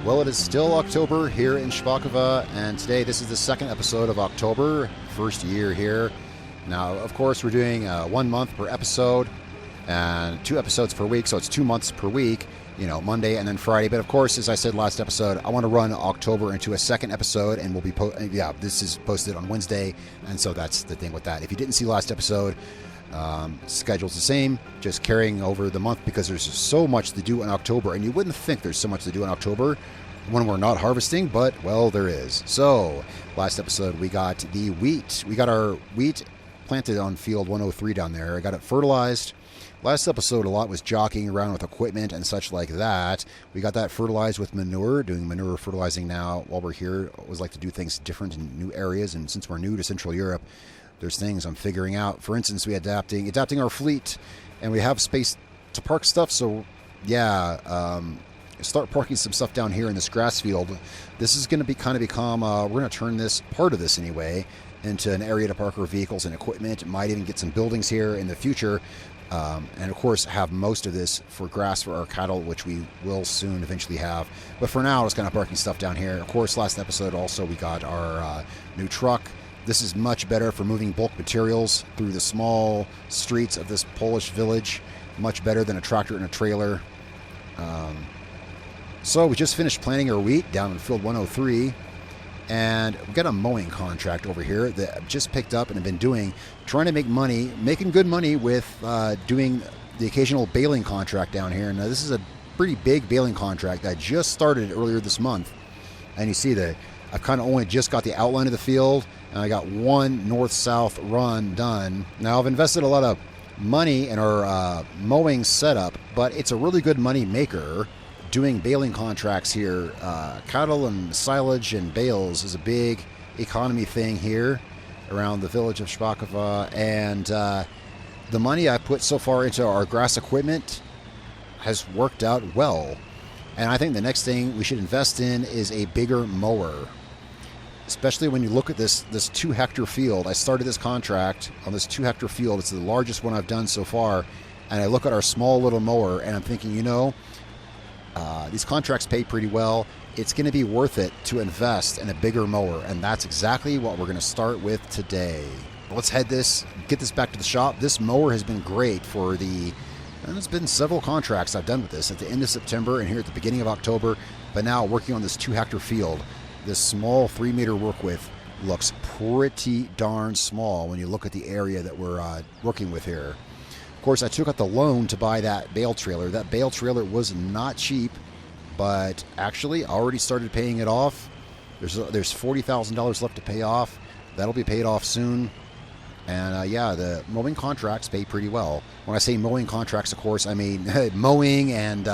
Well, it is still October here in Szpakowo, and today this is the second episode of October, first year here. Now, of course, we're doing 1 month per episode and 2 episodes per week, so it's 2 months per week, you know, Monday and then Friday. But of course, as I said last episode, I want to run October into a second episode, and we'll be this is posted on Wednesday, and so that's the thing with that. If you didn't see last episode, schedule's the same, just carrying over the month because there's so much to do in October, and you wouldn't think there's so much to do in October when we're not harvesting, but well, there is. So last episode we got the wheat. We got our wheat planted on field 103 down there. I got it fertilized. Last episode a lot was jockeying around with equipment and such like that. We got that fertilized with manure, doing manure fertilizing now while we're here. I always like to do things different in new areas, and since we're new to Central Europe, there's things I'm figuring out. For instance, we adapting our fleet, and we have space to park stuff. So, yeah, start parking some stuff down here in this grass field. This is going to become. We're going to turn this part of this anyway into an area to park our vehicles and equipment. Might even get some buildings here in the future, and of course have most of this for grass for our cattle, which we will soon eventually have. But for now, it's kind of parking stuff down here. Of course, last episode also we got our new truck. This is much better for moving bulk materials through the small streets of this Polish village. Much better than a tractor and a trailer. So we just finished planting our wheat down in field 103. And we've got a mowing contract over here that I've just picked up and have been trying to make money, making good money with doing the occasional baling contract down here. Now this is a pretty big baling contract that I just started earlier this month. And you see that I've kind of only just got the outline of the field, and I got one north-south run done. Now, I've invested a lot of money in our mowing setup, but it's a really good money maker doing baling contracts here. Cattle and silage and bales is a big economy thing here around the village of Szpakowo, and the money I put so far into our grass equipment has worked out well. And I think the next thing we should invest in is a bigger mower. Especially when you look at this 2-hectare field. I started this contract on this 2-hectare field. It's the largest one I've done so far. And I look at our small little mower and I'm thinking, these contracts pay pretty well. It's going to be worth it to invest in a bigger mower. And that's exactly what we're going to start with today. Let's get this back to the shop. This mower has been great for there's been several contracts I've done with this at the end of September and here at the beginning of October. But now working on this 2-hectare field, this small 3-meter work width looks pretty darn small when you look at the area that we're working with here. Of course, I took out the loan to buy that bale trailer. That bale trailer was not cheap, but actually already started paying it off. There's $40,000 left to pay off. That'll be paid off soon. And the mowing contracts pay pretty well. When I say mowing contracts, of course, I mean mowing and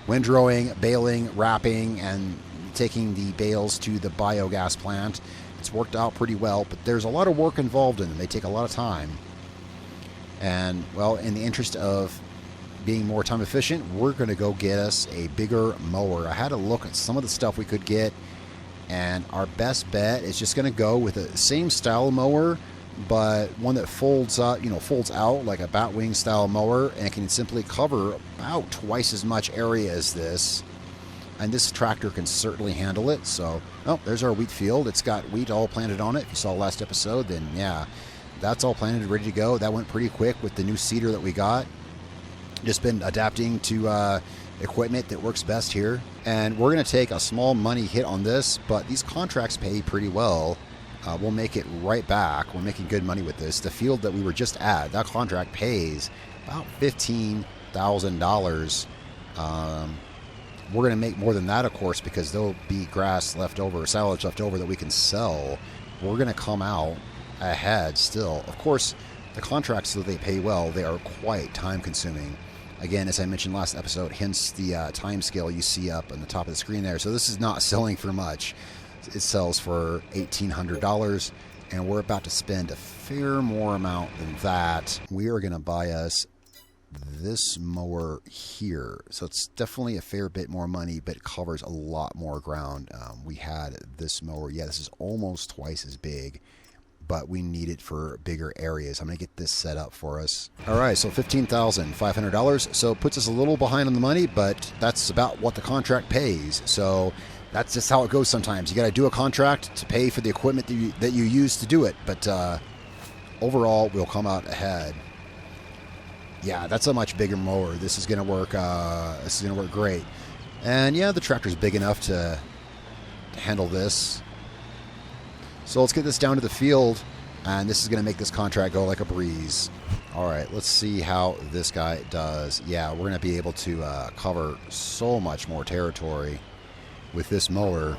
windrowing, baling, wrapping, and taking the bales to the biogas plant. It's worked out pretty well, but there's a lot of work involved in them. They take a lot of time. And, well, in the interest of being more time efficient, we're going to go get us a bigger mower. I had a look at some of the stuff we could get, and our best bet is just going to go with the same style mower, but one that folds out like a batwing style mower and can simply cover about twice as much area as this. And this tractor can certainly handle it. So, there's our wheat field. It's got wheat all planted on it. If you saw last episode, then yeah, that's all planted, ready to go. That went pretty quick with the new seeder that we got. Just been adapting to equipment that works best here. And we're going to take a small money hit on this, but these contracts pay pretty well. We'll make it right back. We're making good money with this. The field that we were just at, that contract pays about $15,000. We're going to make more than that, of course, because there'll be grass left over, silage left over that we can sell. We're going to come out ahead still. Of course, the contracts, though they pay well, they are quite time-consuming. Again, as I mentioned last episode, hence the time scale you see up on the top of the screen there. So this is not selling for much. It sells for $1,800, and we're about to spend a fair more amount than that. We are going to buy us this mower here. So it's definitely a fair bit more money, but it covers a lot more ground. We had this mower. Yeah, this is almost twice as big, but we need it for bigger areas. I'm going to get this set up for us. All right, so $15,500. So it puts us a little behind on the money, but that's about what the contract pays. So that's just how it goes sometimes. You got to do a contract to pay for the equipment that you use to do it, but overall, we'll come out ahead. Yeah, that's a much bigger mower. This is going to work. This is going to work great. And yeah, the tractor's big enough to handle this. So let's get this down to the field, and this is going to make this contract go like a breeze. All right, let's see how this guy does. Yeah, we're going to be able to cover so much more territory with this mower.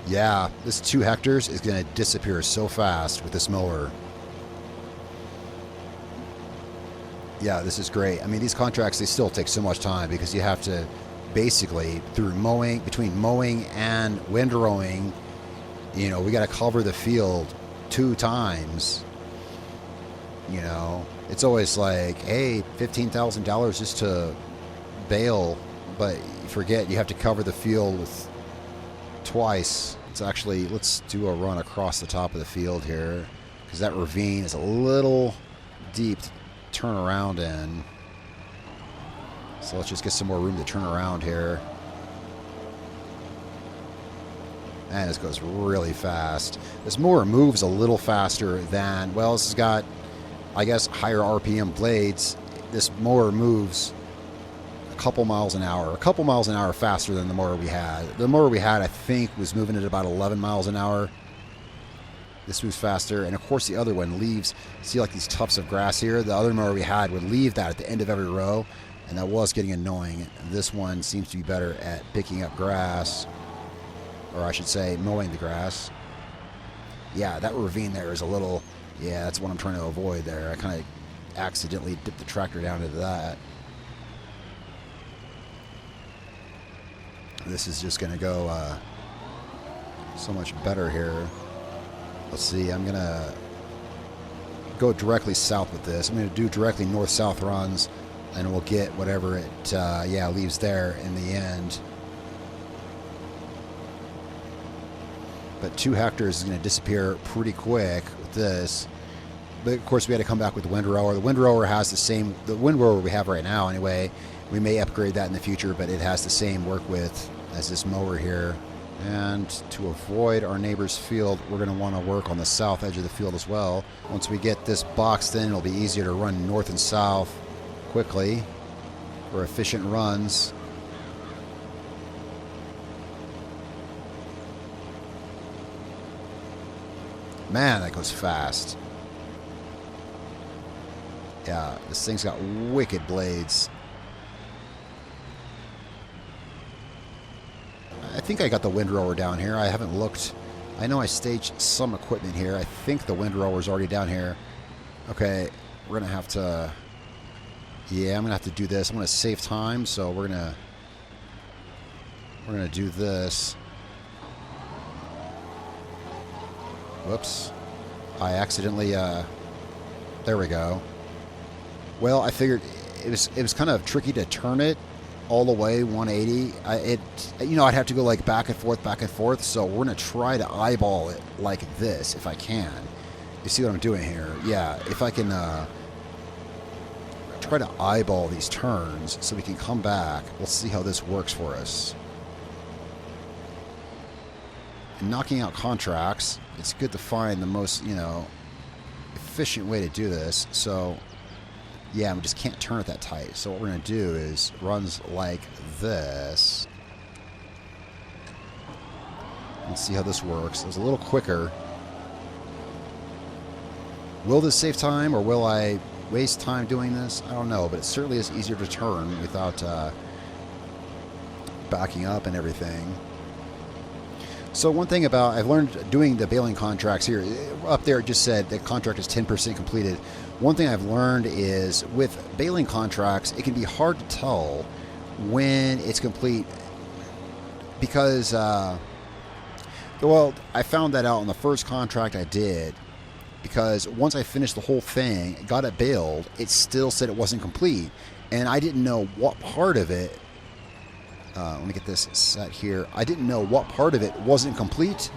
Yeah, this 2 hectares is going to disappear so fast with this mower. Yeah, this is great. I mean, these contracts, they still take so much time because you have to basically, through mowing, between mowing and windrowing, you know, we got to cover the field 2 times. You know, it's always like, hey, $15,000 just to bale, but you forget you have to cover the field with twice. It's actually, let's do a run across the top of the field here because that ravine is a little deep to turn around in. So let's just get some more room to turn around here. And this goes really fast. This mower moves a little faster than, well, this has got, I guess, higher RPM blades. This mower moves a couple miles an hour faster than the mower we had. The mower we had, I think, was moving at about 11 miles an hour. This moves faster. And of course, the other one leaves, see like these tufts of grass here? The other mower we had would leave that at the end of every row. And that was getting annoying. This one seems to be better at picking up grass, or I should say mowing the grass. Yeah, that ravine there is a little, yeah, that's what I'm trying to avoid there. I kind of accidentally dipped the tractor down into that. This is just going to go so much better here. Let's see, I'm going to go directly south with this. I'm going to do directly north-south runs, and we'll get whatever it leaves there in the end. But 2 hectares is going to disappear pretty quick with this. But of course, we had to come back with the windrower. The windrower has the windrower we have right now anyway. We may upgrade that in the future, but it has the same work width as this mower here. And to avoid our neighbor's field, we're going to want to work on the south edge of the field as well. Once we get this boxed in, it'll be easier to run north and south quickly for efficient runs. Man, that goes fast. Yeah, this thing's got wicked blades. I think I got the windrower down here. I haven't looked. I know I staged some equipment here. I think the windrower's already down here. Okay, we're going to have to... Yeah, I'm going to have to do this. I'm going to save time, so we're going to do this. Whoops. I accidentally, there we go. Well, I figured it was kind of tricky to turn it all the way 180. I'd have to go like back and forth, so we're going to try to eyeball it like this if I can. You see what I'm doing here? Yeah, if I can try to eyeball these turns so we can come back. Let's see how this works for us. In knocking out contracts, it's good to find the most, efficient way to do this. So, yeah, we just can't turn it that tight. So what we're going to do is runs like this. Let's see how this works. It was a little quicker. Will this save time, or will I waste time doing this? I don't know, but it certainly is easier to turn without backing up and everything. So one thing I've learned doing the baling contracts here, up there it just said the contract is 10% completed. One thing I've learned is with baling contracts, it can be hard to tell when it's complete because, well, I found that out on the first contract I did, because once I finished the whole thing, got it baled, it still said it wasn't complete. And I didn't know what part of it let me get this set here. I didn't know what part of it wasn't complete.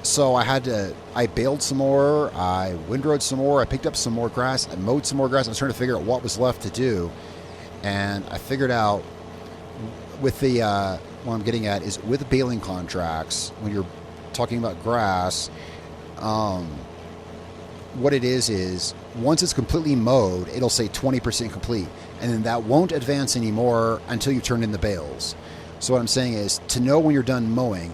So I baled some more, I windrowed some more, I picked up some more grass, I mowed some more grass. I was trying to figure out what was left to do. And I figured out with the, what I'm getting at is with baling contracts, when you're talking about grass, what it is once it's completely mowed, it'll say 20% complete. And then that won't advance anymore until you turn in the bales. So what I'm saying is to know when you're done mowing,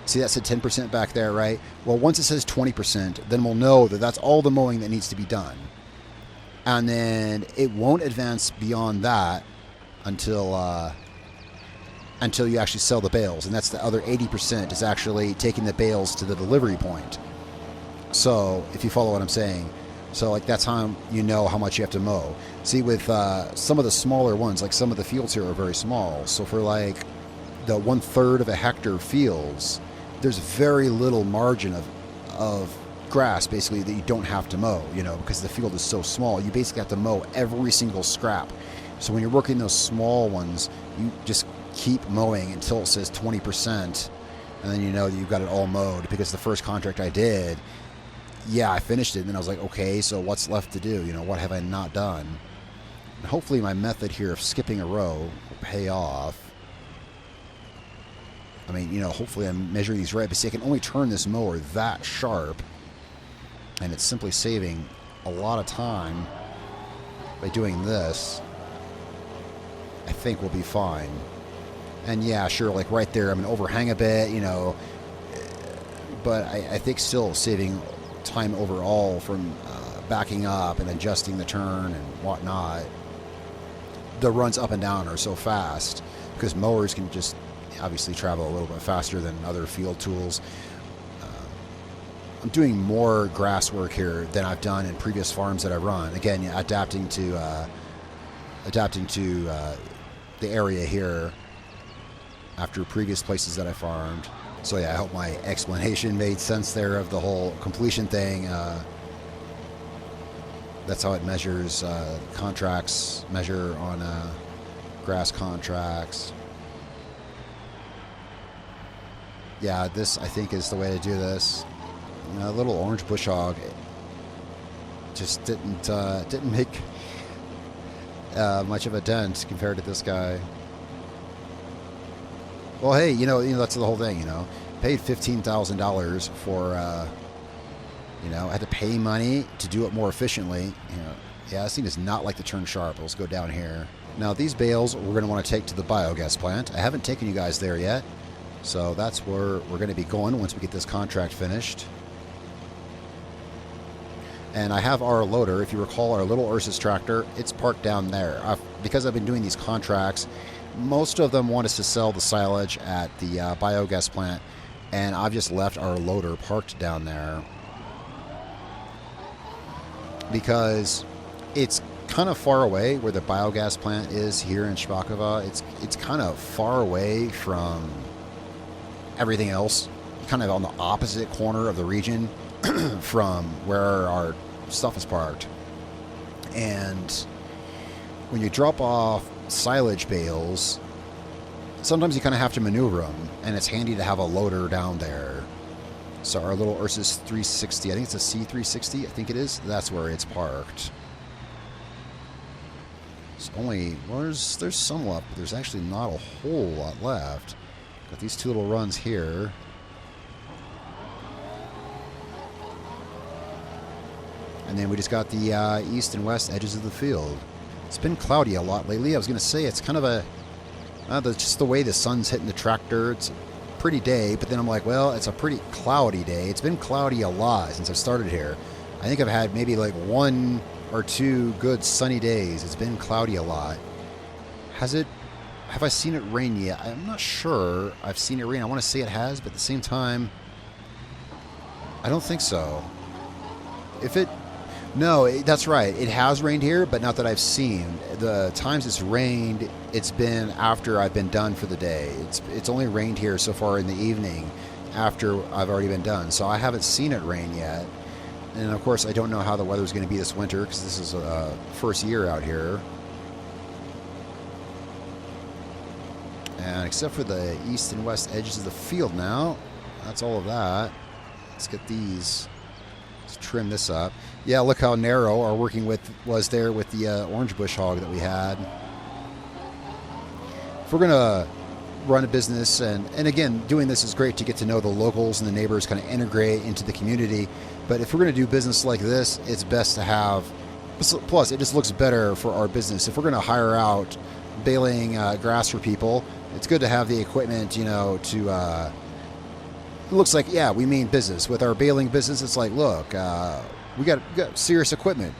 see that said 10% back there, right? Well, once it says 20%, then we'll know that that's all the mowing that needs to be done. And then it won't advance beyond that until you actually sell the bales. And that's the other 80% is actually taking the bales to the delivery point. So if you follow what I'm saying, so like that's how you know how much you have to mow. See, with some of the smaller ones, like some of the fields here are very small. So for like the 1/3 of a hectare fields, there's very little margin of grass basically that you don't have to mow, you know, because the field is so small. You basically have to mow every single scrap. So when you're working those small ones, you just keep mowing until it says 20%, and then you know that you've got it all mowed. Because the first contract I did, yeah, I finished it, and then I was like, okay, so what's left to do? You know, what have I not done? And hopefully my method here of skipping a row will pay off. I mean, you know, hopefully I'm measuring these right, but see, I can only turn this mower that sharp, and it's simply saving a lot of time by doing this. I think we'll be fine. And yeah, sure, like right there, I'm going to overhang a bit, you know, but I think still saving time overall from backing up and adjusting the turn and whatnot. The runs up and down are so fast because mowers can just obviously travel a little bit faster than other field tools. I'm doing more grass work here than I've done in previous farms that I run. Again, adapting to the area here after previous places that I farmed. So yeah, I hope my explanation made sense there of the whole completion thing. That's how it measures contracts, measure on grass contracts. Yeah, this I think is the way to do this. A little orange bush hog just didn't make much of a dent compared to this guy. Well, hey, you know that's the whole thing. You know, paid $15,000 for. You know, I had to pay money to do it more efficiently. You know, yeah, this thing does not like to turn sharp. Let's go down here. Now, these bales we're going to want to take to the biogas plant. I haven't taken you guys there yet, so that's where we're going to be going once we get this contract finished. And I have our loader. If you recall, our little Ursus tractor, it's parked down there. Because I've been doing these contracts, most of them want us to sell the silage at the biogas plant, and I've just left our loader parked down there because it's kind of far away where the biogas plant is here in Szpakowo. It's kind of far away from everything else, kind of on the opposite corner of the region from where our stuff is parked. And when you drop off silage bales, sometimes you kind of have to maneuver them, and it's handy to have a loader down there. So our little Ursus 360, I think it's a C360, I think it is, that's where it's parked. It's only, well, there's some left, but there's actually not a whole lot left. Got these two little runs here. And then we just got the east and west edges of the field. It's been cloudy a lot lately. I was going to say it's kind of just the way the sun's hitting the tractor. It's a pretty day, but then I'm like, well, it's a pretty cloudy day. It's been cloudy a lot since I've started here. I think I've had maybe like 1 or 2 good sunny days. It's been cloudy a lot. Have I seen it rain yet? I'm not sure I've seen it rain. I want to say it has, but at the same time, I don't think so. No, that's right. It has rained here, but not that I've seen. The times it's rained, it's been after I've been done for the day. It's only rained here so far in the evening after I've already been done. So I haven't seen it rain yet. And of course, I don't know how the weather's going to be this winter because this is first year out here. And except for the east and west edges of the field now, that's all of that. Let's get these. Let's trim this up. Yeah, look how narrow our working width was there with the orange bush hog that we had. If we're going to run a business, and again, doing this is great to get to know the locals and the neighbors, kind of integrate into the community. But if we're going to do business like this, it's best to have, plus it just looks better for our business. If we're going to hire out baling grass for people, it's good to have the equipment, you know, to, it looks like, yeah, we mean business. With our baling business, it's like, look, we got serious equipment.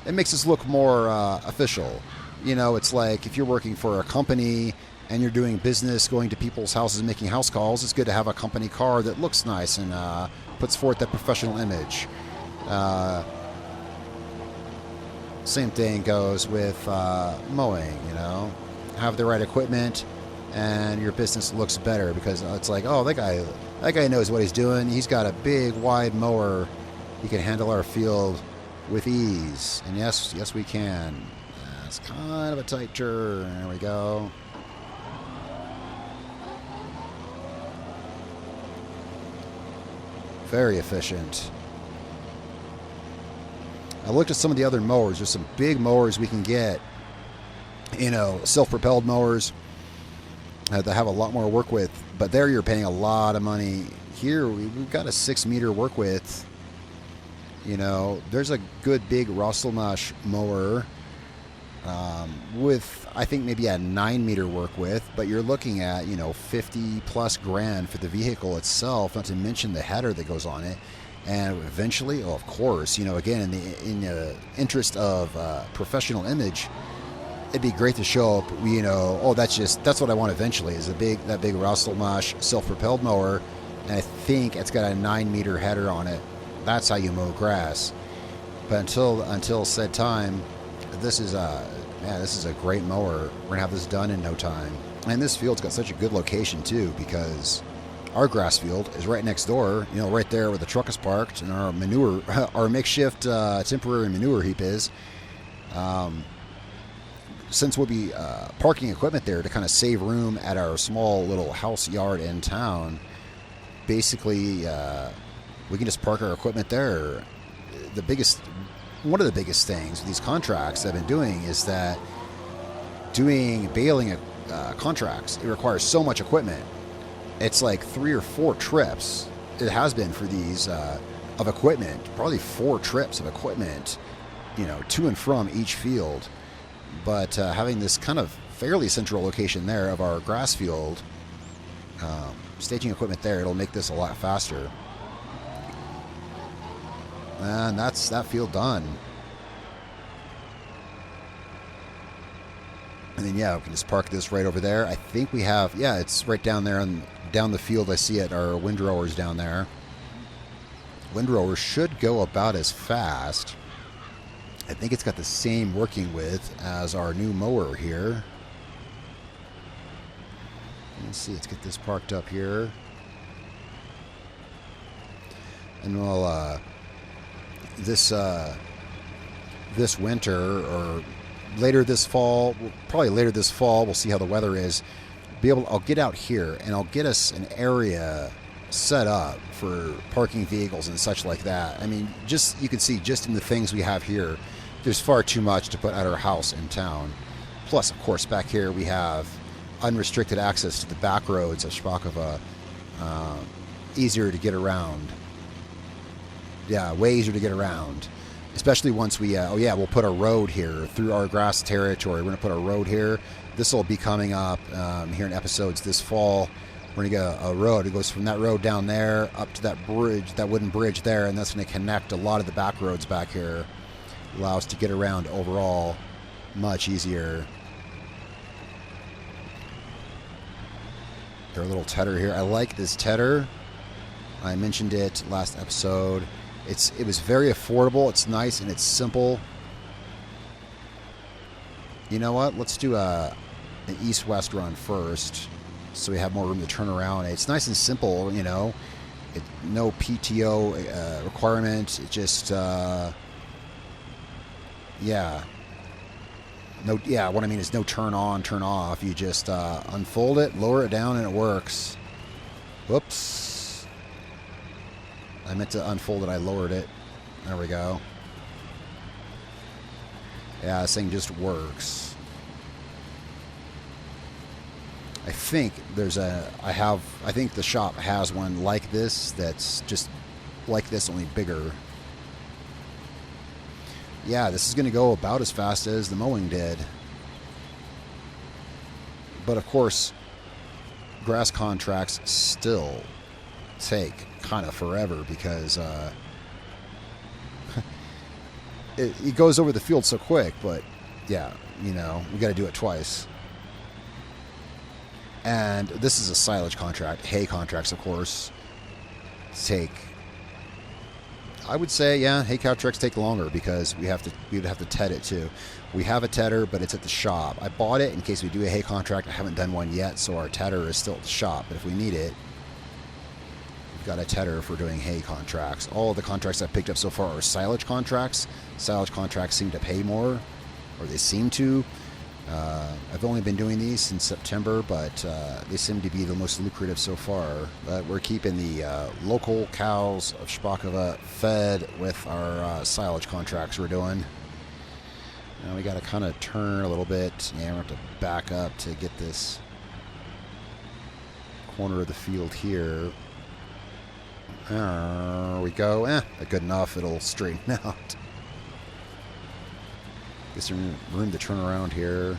It makes us look more official. You know, it's like if you're working for a company and you're doing business, going to people's houses, making house calls, it's good to have a company car that looks nice and puts forth that professional image. Same thing goes with mowing, you know. Have the right equipment and your business looks better because it's like, oh, that guy knows what he's doing. He's got a big, wide mower. He can handle our field with ease. And yes, we can. It's kind of a tight turn. There we go. Very efficient. I looked at some of the other mowers. There's some big mowers we can get. You know, self-propelled mowers that have a lot more work width. But there you're paying a lot of money. Here we've got a 6-meter work width. You know, there's a good big Rostelmash mower with, I think, maybe a 9-meter work width. But you're looking at, you know, 50+ grand for the vehicle itself, not to mention the header that goes on it. And eventually, oh, of course, you know, again, in the interest of professional image, it'd be great to show up, you know, oh, that's what I want eventually, is that big Rostelmash self-propelled mower. And I think it's got a 9-meter header on it. That's how you mow grass. But until said time, this is a great mower. We're gonna have this done in no time. And this field's got such a good location too, because our grass field is right next door, you know, right there where the truck is parked and our makeshift temporary manure heap is. Since we'll be parking equipment there to kind of save room at our small little house yard in town, basically we can just park our equipment there. One of the biggest things with these contracts that I've been doing is that doing baling contracts, it requires so much equipment. It's like 3 or 4 trips. It has been for these of equipment, probably 4 trips of equipment, you know, to and from each field. But having this kind of fairly central location there of our grass field, staging equipment there, it'll make this a lot faster. And that's that field done. And then, yeah, we can just park this right over there. I think we have, yeah, it's right down there and down the field. I see it, our windrowers down there. Windrower should go about as fast. I think it's got the same working width as our new mower here. Let's see, let's get this parked up here. And we'll, this winter or later this fall, probably later this fall, we'll see how the weather is. I'll get out here and I'll get us an area set up for parking vehicles and such like that. I mean, just you can see just in the things we have here, there's far too much to put at our house in town. Plus, of course, back here we have unrestricted access to the back roads of Szpakowo. Easier to get around. Yeah, way easier to get around. Especially once we, we'll put a road here through our grass territory. We're going to put a road here. This will be coming up here in episodes this fall. We're going to get a road. It goes from that road down there up to that bridge, that wooden bridge there, and that's going to connect a lot of the back roads back here. Allow us to get around overall much easier. Their little tedder here. I like this tedder. I mentioned it last episode. It was very affordable. It's nice and it's simple. You know what? Let's do an east-west run first, so we have more room to turn around. It's nice and simple. You know, no PTO requirement. It just yeah. No, yeah, what I mean is no turn on, turn off. You just unfold it, lower it down, and it works. Whoops. I meant to unfold it, I lowered it. There we go. Yeah, this thing just works. I think there's I think the shop has one like this that's just like this, only bigger. Yeah, this is going to go about as fast as the mowing did. But of course, grass contracts still take kind of forever because it goes over the field so quick. But yeah, you know, we got to do it twice. And this is a silage contract. Hay contracts, of course, take, I would say, yeah, hay contracts take longer because we would have to ted it too. We have a tedder, but it's at the shop. I bought it in case we do a hay contract. I haven't done one yet, so our tedder is still at the shop. But if we need it, we've got a tedder for doing hay contracts. All of the contracts I've picked up so far are silage contracts. Silage contracts seem to pay more, or they seem to. I've only been doing these since September, but they seem to be the most lucrative so far. We're keeping the local cows of Szpakowo fed with our silage contracts we're doing. Now we got to kind of turn a little bit. Yeah, we have to back up to get this corner of the field here. There we go. Good enough. It'll straighten out. Guess there's room to turn around here.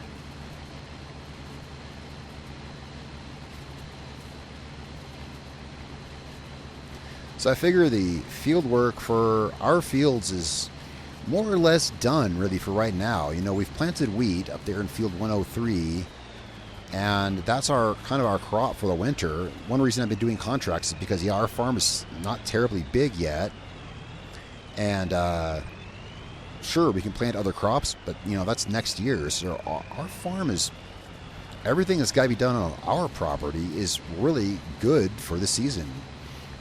So I figure the field work for our fields is more or less done, really, for right now. You know, we've planted wheat up there in field 103, and that's our kind of our crop for the winter. One reason I've been doing contracts is because, yeah, our farm is not terribly big yet, and sure, we can plant other crops, but, you know, that's next year. So our farm is, everything that's got to be done on our property is really good for the season.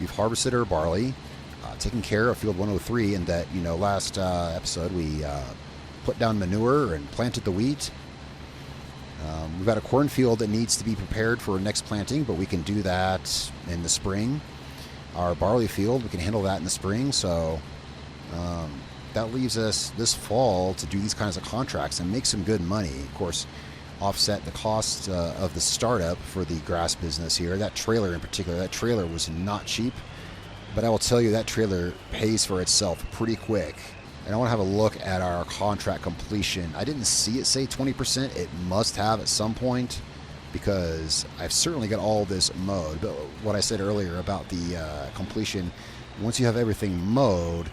We've harvested our barley, taken care of field 103, and that, you know, last episode we put down manure and planted the wheat. We've got a cornfield that needs to be prepared for next planting, but we can do that in the spring. Our barley field, we can handle that in the spring, so that leaves us this fall to do these kinds of contracts and make some good money. Of course, offset the cost of the startup for the grass business here. That trailer in particular, that trailer was not cheap, but I will tell you that trailer pays for itself pretty quick. And I want to have a look at our contract completion. I didn't see it say 20%. It must have at some point because I've certainly got all this mowed. But what I said earlier about the completion, once you have everything mowed,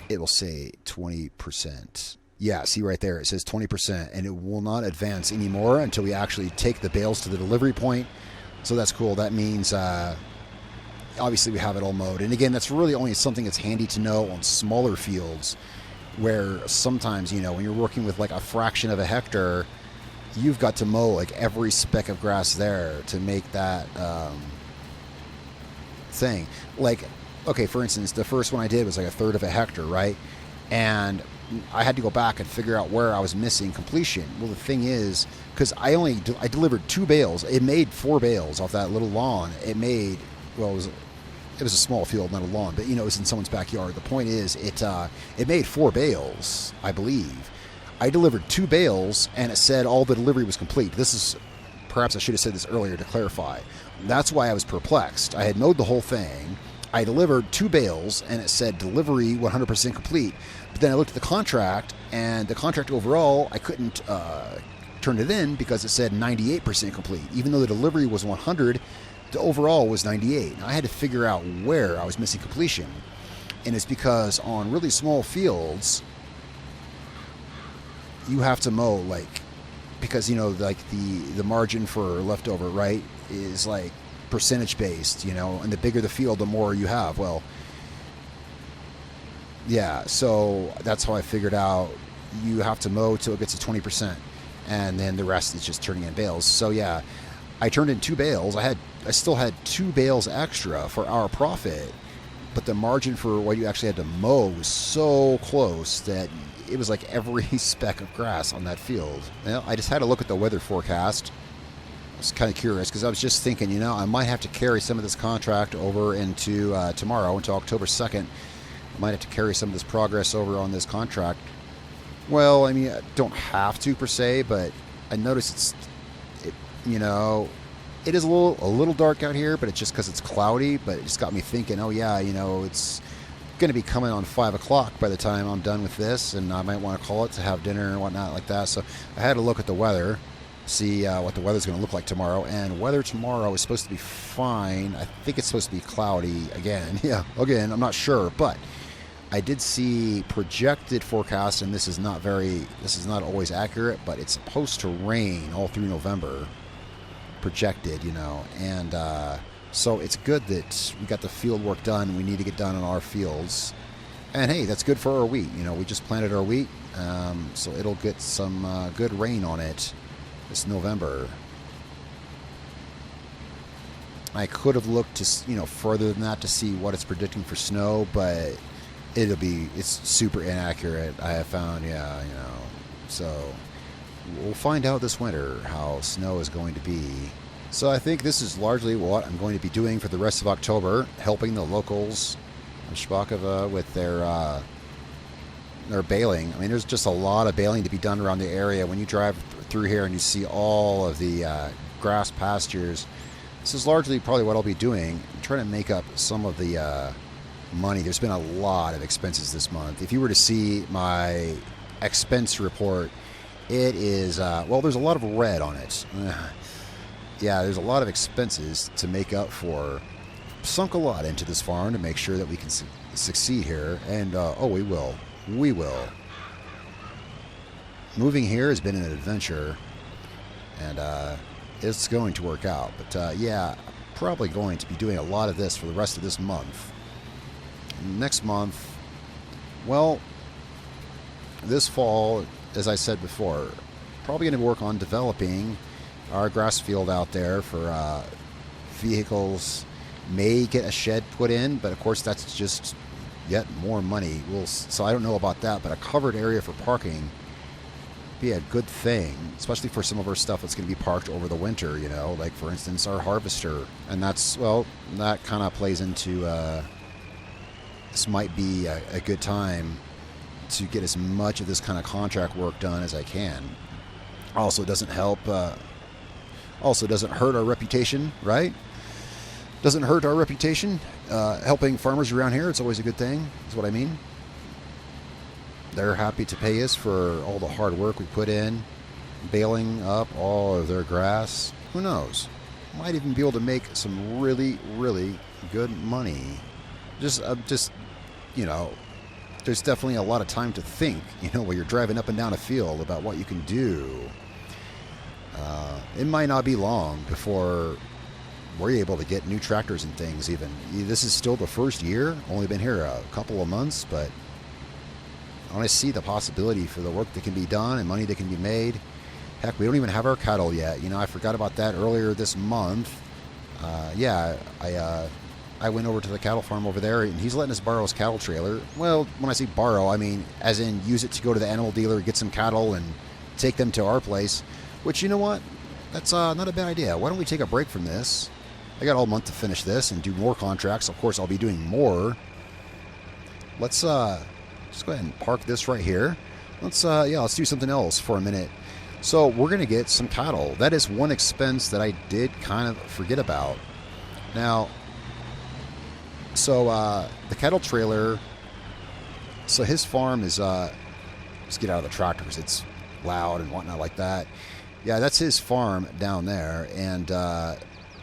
it will say 20%. Yeah, see right there, it says 20%, and it will not advance anymore until we actually take the bales to the delivery point. So that's cool. That means obviously we have it all mowed. And again, that's really only something that's handy to know on smaller fields where sometimes, you know, when you're working with like a fraction of a hectare, you've got to mow like every speck of grass there to make that thing. Like, okay, for instance, the first one I did was like a third of a hectare, right? And I had to go back and figure out where I was missing completion. Well, the thing is, because I delivered 2 bales. It made 4 bales off that little lawn. It made, well, it was a small field, not a lawn, but, you know, it was in someone's backyard. The point is, it made 4 bales, I believe. I delivered 2 bales, and it said all the delivery was complete. This is, perhaps I should have said this earlier to clarify. That's why I was perplexed. I had mowed the whole thing. I delivered 2 bales, and it said delivery 100% complete. But then I looked at the contract, and the contract overall, I couldn't turn it in because it said 98% complete. Even though the delivery was 100, the overall was 98. And I had to figure out where I was missing completion. And it's because on really small fields, you have to mow, like, because, you know, like the margin for leftover, right, is like percentage based, you know, and the bigger the field, the more you have. Well, yeah, so that's how I figured out you have to mow till it gets to 20%, and then the rest is just turning in bales. So yeah, I turned in 2 bales. I still had 2 bales extra for our profit, but the margin for what you actually had to mow was so close that it was like every speck of grass on that field. I just had to look at the weather forecast. I was kind of curious because I was just thinking, I might have to carry some of this contract over into tomorrow, into October 2nd. I might have to carry some of this progress over on this contract. Well, I mean, I don't have to per se, but I noticed it is a little dark out here, but it's just because it's cloudy. But it just got me thinking, oh yeah, it's going to be coming on 5 o'clock by the time I'm done with this, and I might want to call it to have dinner and whatnot like that. So I had to look at the weather, see what the weather's going to look like tomorrow. And weather tomorrow is supposed to be fine. I think it's supposed to be cloudy again. Yeah, again, I'm not sure, but I did see projected forecast, and this is not always accurate, but it's supposed to rain all through November. Projected, and so it's good that we got the field work done. We need to get done on our fields, and hey, that's good for our wheat. We just planted our wheat, so it'll get some good rain on it this November. I could have looked to further than that to see what it's predicting for snow, but it's super inaccurate. I have found, so we'll find out this winter how snow is going to be. So I think this is largely what I'm going to be doing for the rest of October, helping the locals of Szpakowo with their baling. I mean, there's just a lot of baling to be done around the area. When you drive through here and you see all of the grass pastures, this is largely probably what I'll be doing. I'm trying to make up some of the money. There's been a lot of expenses this month. If you were to see my expense report, it is, there's a lot of red on it. Yeah, there's a lot of expenses to make up for. Sunk a lot into this farm to make sure that we can succeed here, and we will. We will. Moving here has been an adventure, and it's going to work out. But yeah, probably going to be doing a lot of this for the rest of this month. Next month, this fall, as I said before, probably going to work on developing our grass field out there for vehicles. May get a shed put in, but of course that's just yet more money. So I don't know about that, but a covered area for parking would be a good thing, especially for some of our stuff that's going to be parked over the winter, like for instance our harvester. And that kind of plays into this might be a good time to get as much of this kind of contract work done as I can. Also doesn't help, also doesn't hurt our reputation, right? Doesn't hurt our reputation. Helping farmers around here, it's always a good thing, is what I mean. They're happy to pay us for all the hard work we put in, baling up all of their grass. Who knows? Might even be able to make some really, really good money. There's definitely a lot of time to think, while you're driving up and down a field about what you can do. It might not be long before we're able to get new tractors and things even. This is still the first year, only been here a couple of months, but I want to see the possibility for the work that can be done and money that can be made. Heck, we don't even have our cattle yet. I forgot about that earlier this month. I went over to the cattle farm over there, and he's letting us borrow his cattle trailer. Well, when I say borrow, I mean as in use it to go to the animal dealer, get some cattle, and take them to our place. Which, you know what? That's not a bad idea. Why don't we take a break from this? I got all month to finish this and do more contracts. Of course, I'll be doing more. Let's just go ahead and park this right here. Let's do something else for a minute. So we're going to get some cattle. That is one expense that I did kind of forget about. Now, so the cattle trailer, so his farm is, let's get out of the tractor because it's loud and whatnot like that. Yeah, that's his farm down there, and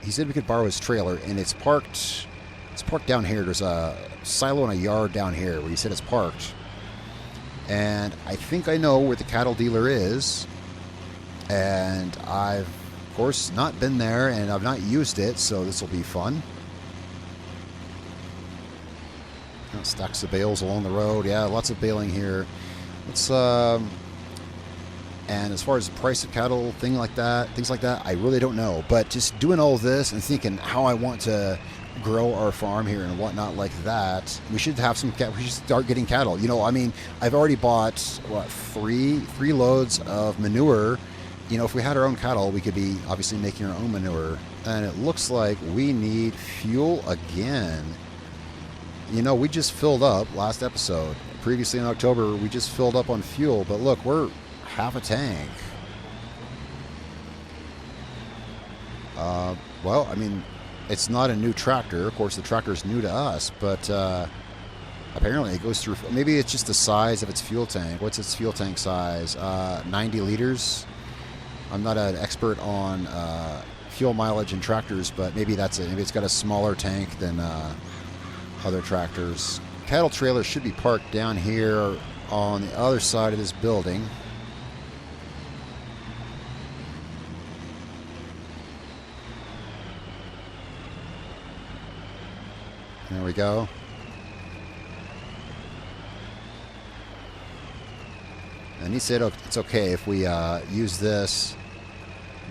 he said we could borrow his trailer, and it's parked down here. There's a silo and a yard down here where he said it's parked. And I think I know where the cattle dealer is, and I've, of course, not been there, and I've not used it, so this will be fun. Stacks of bales along the road. Yeah, lots of baling here. Let's and as far as the price of cattle, things like that, I really don't know. But just doing all of this and thinking how I want to grow our farm here and whatnot like that, we should have some. We should start getting cattle. You know, I mean, I've already bought what three loads of manure. You know, if we had our own cattle, we could be obviously making our own manure. And it looks like we need fuel again. You know, we just filled up last episode. Previously in October, we just filled up on fuel. But look, we're half a tank. Well, I mean, it's not a new tractor. Of course, the tractor is new to us. But apparently it goes through... Maybe it's just the size of its fuel tank. What's its fuel tank size? 90 liters? I'm not an expert on fuel mileage in tractors, but maybe that's it. Maybe it's got a smaller tank than other tractors. Cattle trailer should be parked down here on the other side of this building. There we go. And he said it's okay if we use this.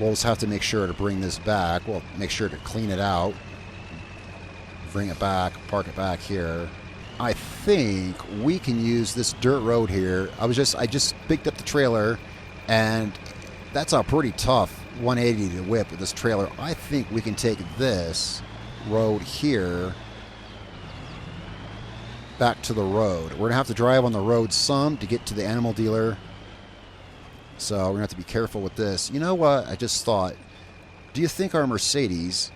We'll just have to make sure to bring this back. We'll make sure to clean it out. Bring it back, park it back here. I think we can use this dirt road here. I just picked up the trailer, and that's a pretty tough 180 to whip with this trailer. I think we can take this road here back to the road. We're gonna have to drive on the road some to get to the animal dealer, so we're gonna have to be careful with this. You know what I just thought? Do you think our Mercedes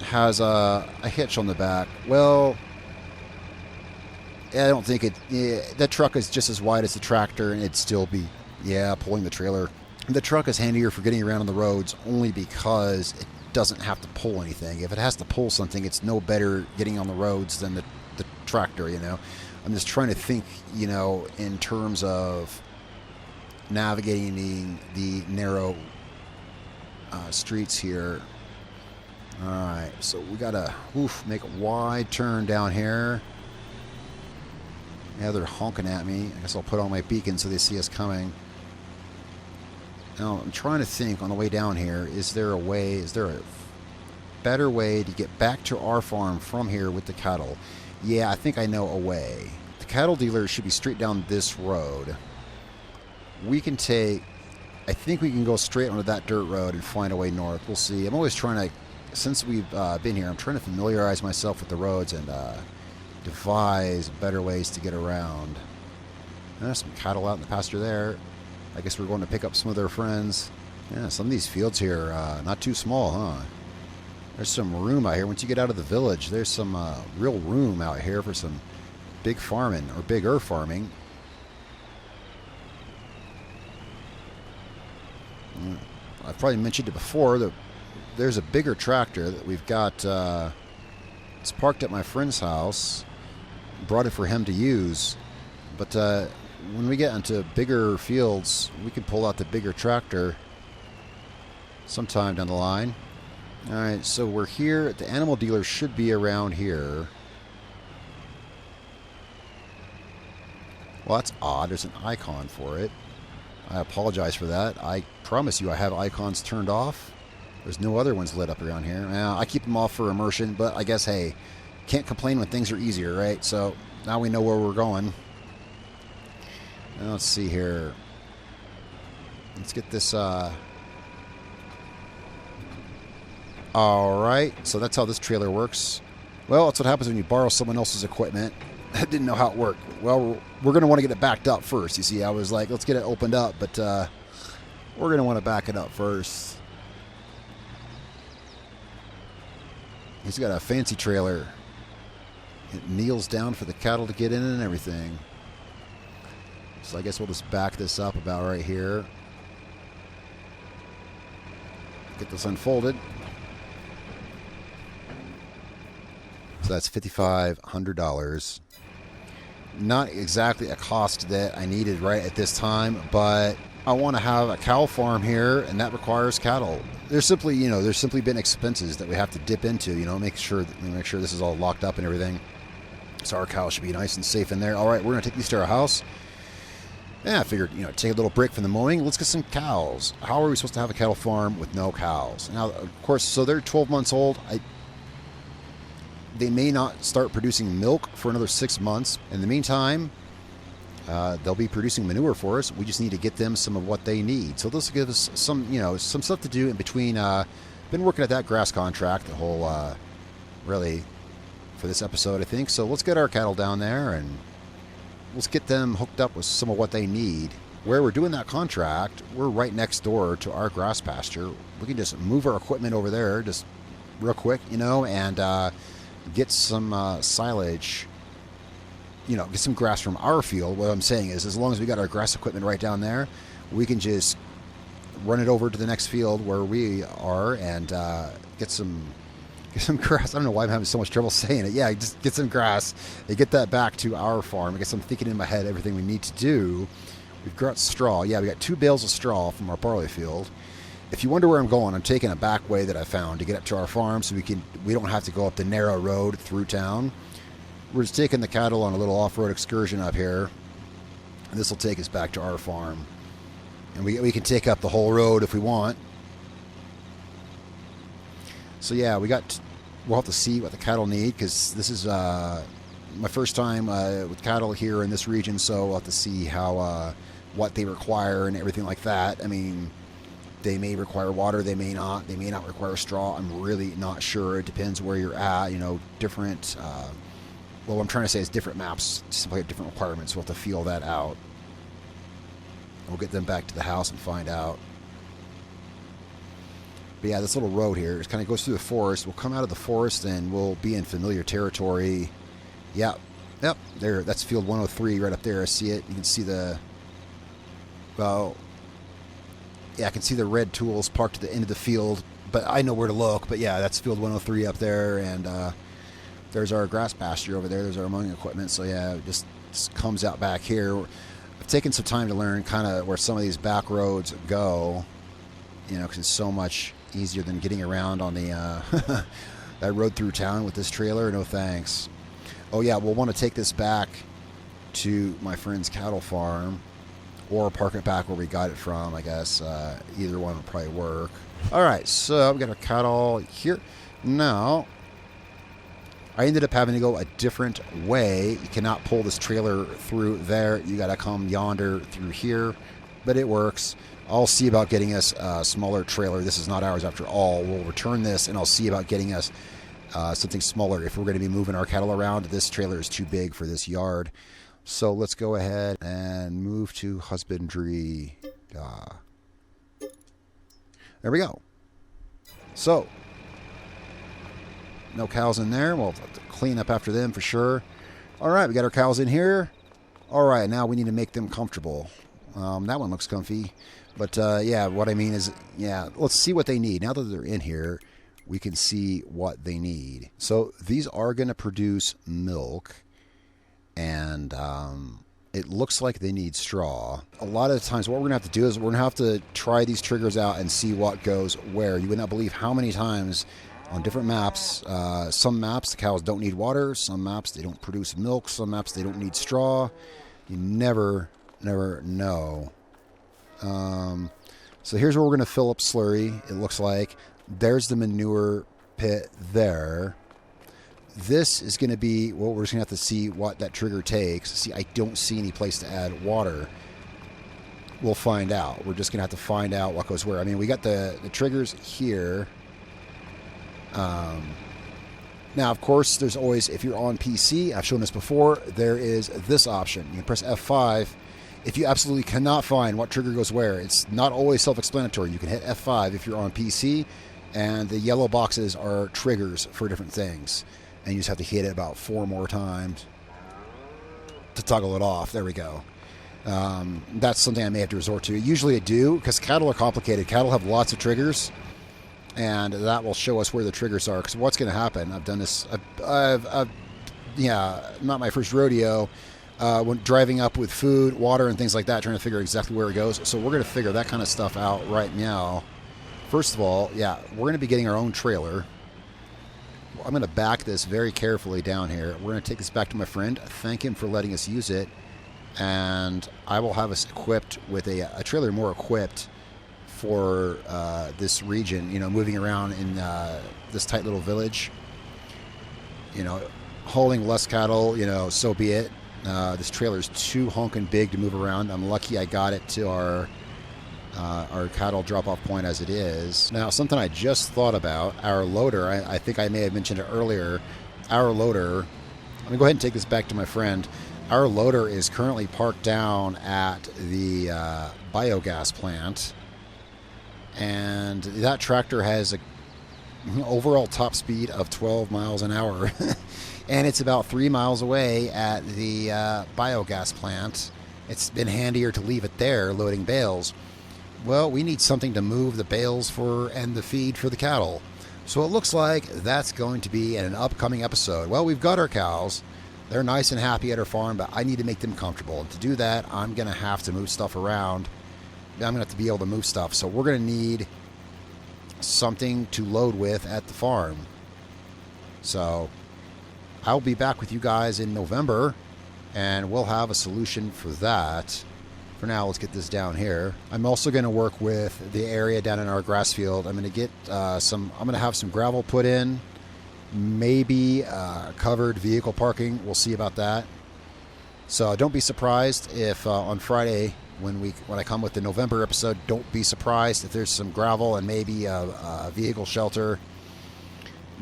has a hitch on the back? Well, I don't think it. Yeah, that truck is just as wide as the tractor, and it'd still be, yeah, pulling the trailer. The truck is handier for getting around on the roads only because it doesn't have to pull anything. If it has to pull something, it's no better getting on the roads than the tractor, you know. I'm just trying to think, you know, in terms of navigating the narrow streets here. All right, so we gotta make a wide turn down here. Yeah, they're honking at me. I guess I'll put on my beacon so they see us coming. Now I'm trying to think on the way down here, is there a better way to get back to our farm from here with the cattle? Yeah, I think I know a way. The cattle dealer should be straight down this road. We can take... I think we can go straight onto that dirt road and find a way north. We'll see. I'm always trying to... Since we've been here, I'm trying to familiarize myself with the roads and devise better ways to get around. There's some cattle out in the pasture there. I guess we're going to pick up some of their friends. Yeah, some of these fields here are not too small, huh? There's some room out here. Once you get out of the village, there's some real room out here for some big farming, or bigger farming. I've probably mentioned it before, that there's a bigger tractor that we've got. It's parked at my friend's house. Brought it for him to use. But when we get into bigger fields, we can pull out the bigger tractor sometime down the line. All right, so we're here. The animal dealer should be around here. Well, that's odd. There's an icon for it. I apologize for that. I promise you I have icons turned off. There's no other ones lit up around here. Now, I keep them off for immersion, but I guess, hey, can't complain when things are easier, right? So now we know where we're going. Now, let's see here. Let's get this... All right, so that's how this trailer works. Well, that's what happens when you borrow someone else's equipment. I didn't know how it worked. Well, we're going to want to get it backed up first. You see, I was like, let's get it opened up, but we're going to want to back it up first. He's got a fancy trailer. It kneels down for the cattle to get in and everything. So I guess we'll just back this up about right here. Get this unfolded. So that's $5,500. Not exactly a cost that I needed right at this time, but I want to have a cow farm here, and that requires cattle. There's simply, you know, there's simply been expenses that we have to dip into, you know, make sure this is all locked up and everything. So our cows should be nice and safe in there. All right, we're going to take these to our house. Yeah, I figured, you know, take a little break from the mowing. Let's get some cows. How are we supposed to have a cattle farm with no cows? Now, of course, so they're 12 months old. they may not start producing milk for another 6 months. In the meantime, they'll be producing manure for us. We just need to get them some of what they need. So this will give us some, some stuff to do in between. Been working at that grass contract the whole, really, for this episode, I think. So let's get our cattle down there and let's get them hooked up with some of what they need. Where we're doing that contract, we're right next door to our grass pasture. We can just move our equipment over there, just real quick, and get some silage. Get some grass from our field. What I'm saying is, as long as we got our grass equipment right down there, we can just run it over to the next field where we are and get some grass. I don't know why I'm having so much trouble saying it. Yeah, just get some grass and get that back to our farm. I guess I'm thinking in my head everything we need to do. We've got straw. Yeah, we got 2 bales of straw from our barley field. If you wonder where I'm going, I'm taking a back way that I found to get up to our farm so we don't have to go up the narrow road through town. We're just taking the cattle on a little off-road excursion up here, and this will take us back to our farm. And we can take up the whole road if we want. So yeah, we'll have to see what the cattle need, because this is my first time with cattle here in this region, so we'll have to see how what they require and everything like that. I mean, they may require water, they may not require straw. I'm really not sure. It depends where you're at. Different... what I'm trying to say is different maps simply have different requirements. We'll have to feel that out. We'll get them back to the house and find out. But yeah, this little road here just kind of goes through the forest. We'll come out of the forest and we'll be in familiar territory. Yep, there. That's field 103 right up there. I see it. You can see I can see the red tools parked at the end of the field, but I know where to look. But yeah, that's field 103 up there, and there's our grass pasture over there. There's our mowing equipment. So yeah, it just comes out back here. I've taken some time to learn kind of where some of these back roads go, because it's so much easier than getting around on the that road through town with this trailer. No thanks. Oh yeah, we'll want to take this back to my friend's cattle farm, or park it back where we got it from. I guess either one would probably work. All right, so we got our cattle here now. I ended up having to go a different way. You cannot pull this trailer through there. You got to come yonder through here, but it works. I'll see about getting us a smaller trailer. This is not ours after all. We'll return this, and I'll see about getting us something smaller. If we're going to be moving our cattle around, this trailer is too big for this yard. So let's go ahead and move to husbandry. There we go. So, no cows in there. We'll have to clean up after them for sure. All right, we got our cows in here. All right, now we need to make them comfortable. That one looks comfy. But, yeah, what I mean is, yeah, let's see what they need. Now that they're in here, we can see what they need. So these are going to produce milk, and it looks like they need straw. A lot of the times what we're going to have to do is we're going to have to try these triggers out and see what goes where. You would not believe how many times on different maps, some maps the cows don't need water, some maps they don't produce milk, some maps they don't need straw. You never know. So here's where we're going to fill up slurry, it looks like. There's the manure pit there. This is going to be, well, we're just going to have to see what that trigger takes. See, I don't see any place to add water. We'll find out. We're just going to have to find out what goes where. I mean, we got the triggers here. Now, of course, there's always, if you're on PC, I've shown this before, there is this option. You can press F5. If you absolutely cannot find what trigger goes where, it's not always self-explanatory. You can hit F5 if you're on PC, and the yellow boxes are triggers for different things. And you just have to hit it about 4 more times to toggle it off. There we go. That's something I may have to resort to. Usually I do, because cattle are complicated. Cattle have lots of triggers, and that will show us where the triggers are. Because what's going to happen, I've done this, yeah, not my first rodeo, when driving up with food, water, and things like that, trying to figure exactly where it goes. So we're going to figure that kind of stuff out right now. First of all, yeah, we're going to be getting our own trailer. I'm going to back this very carefully down here. We're going to take this back to my friend, thank him for letting us use it, and I will have us equipped with a trailer more equipped for this region, you know, moving around in this tight little village. you know, hauling less cattle, you know, so be it. This trailer is too honking big to move around. I'm lucky I got it to our cattle drop-off point as it is. Now, something I just thought about, our loader, I think I may have mentioned it earlier, our loader, let me go ahead and take this back to my friend. Our loader is currently parked down at the biogas plant, and that tractor has an overall top speed of 12 miles an hour, and it's about 3 miles away at the biogas plant. It's been handier to leave it there loading bales. Well, we need something to move the bales for and the feed for the cattle. So it looks like that's going to be in an upcoming episode. Well, we've got our cows. They're nice and happy at our farm, but I need to make them comfortable. And to do that, I'm going to have to move stuff around. I'm going to have to be able to move stuff. So we're going to need something to load with at the farm. So I'll be back with you guys in November, and we'll have a solution for that. For now, let's get this down here. I'm also going to work with the area down in our grass field. I'm going to get I'm going to have some gravel put in, maybe covered vehicle parking. We'll see about that. So don't be surprised if on Friday when I come with the November episode, don't be surprised if there's some gravel and maybe a vehicle shelter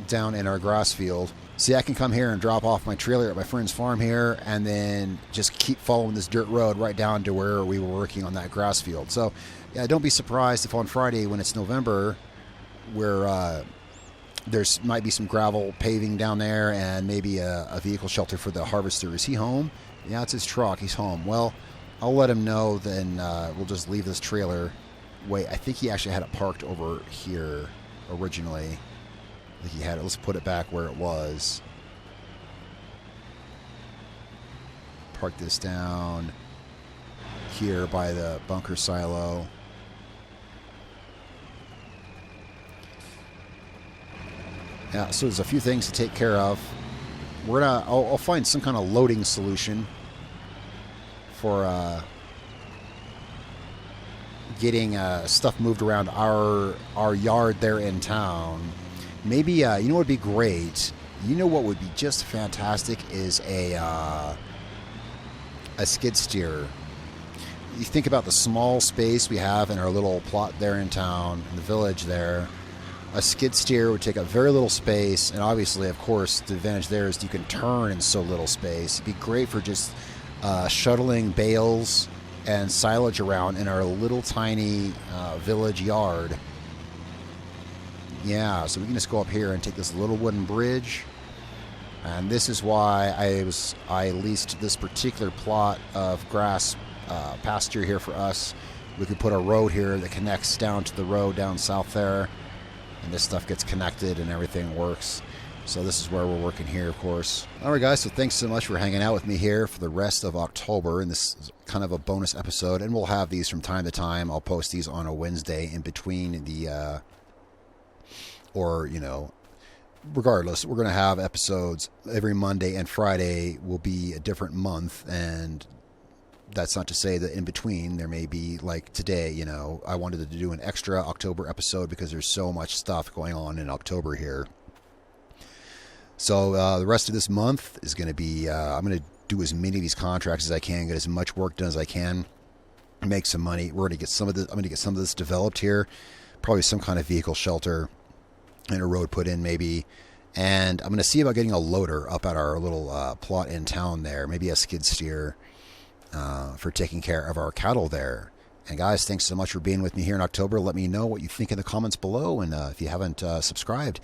down in our grass field. See, I can come here and drop off my trailer at my friend's farm here and then just keep following this dirt road right down to where we were working on that grass field. So, yeah, don't be surprised if on Friday when it's November where there's might be some gravel paving down there and maybe a vehicle shelter for the harvester. Is he home? Yeah, it's his truck. He's home. Well, I'll let him know, then we'll just leave this trailer. Wait, I think he actually had it parked over here originally. I think he had it. Let's put it back where it was. Park this down here by the bunker silo. Yeah, so there's a few things to take care of. I'll find some kind of loading solution for getting stuff moved around our yard there in town. Maybe, you know what would be great? You know what would be just fantastic is a skid steer. You think about the small space we have in our little plot there in town, in the village there. A skid steer would take up very little space, and obviously, of course, the advantage there is you can turn in so little space. It'd be great for just shuttling bales and silage around in our little tiny village yard. Yeah, so we can just go up here and take this little wooden bridge, and this is why I leased this particular plot of grass pasture here for us. We could put a road here that connects down to the road down south there, and this stuff gets connected and everything works. So this is where we're working here, of course. All right, guys, so thanks so much for hanging out with me here for the rest of October, and this is kind of a bonus episode, and we'll have these from time to time. I'll post these on a Wednesday in between the or, you know, regardless, we're going to have episodes every Monday, and Friday will be a different month. And that's not to say that in between there may be, like today, you know, I wanted to do an extra October episode because there's so much stuff going on in October here. So the rest of this month is going to be, I'm going to do as many of these contracts as I can, get as much work done as I can, make some money. We're going to get some of this, I'm going to get some of this developed here, probably some kind of vehicle shelter and a road put in maybe, and I'm going to see about getting a loader up at our little plot in town there, maybe a skid steer for taking care of our cattle there. And guys, thanks so much for being with me here in October. Let me know what you think in the comments below, and if you haven't subscribed,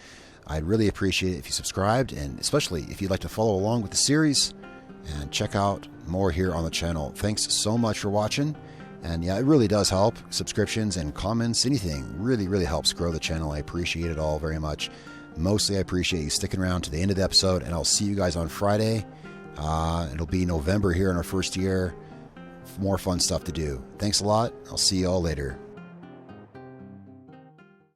I'd really appreciate it if you subscribed, and especially if you'd like to follow along with the series and check out more here on the channel. Thanks so much for watching. And yeah, it really does help. Subscriptions and comments, anything really, really helps grow the channel. I appreciate it all very much. Mostly I appreciate you sticking around to the end of the episode, and I'll see you guys on Friday. It'll be November here in our first year. More fun stuff to do. Thanks a lot. I'll see you all later.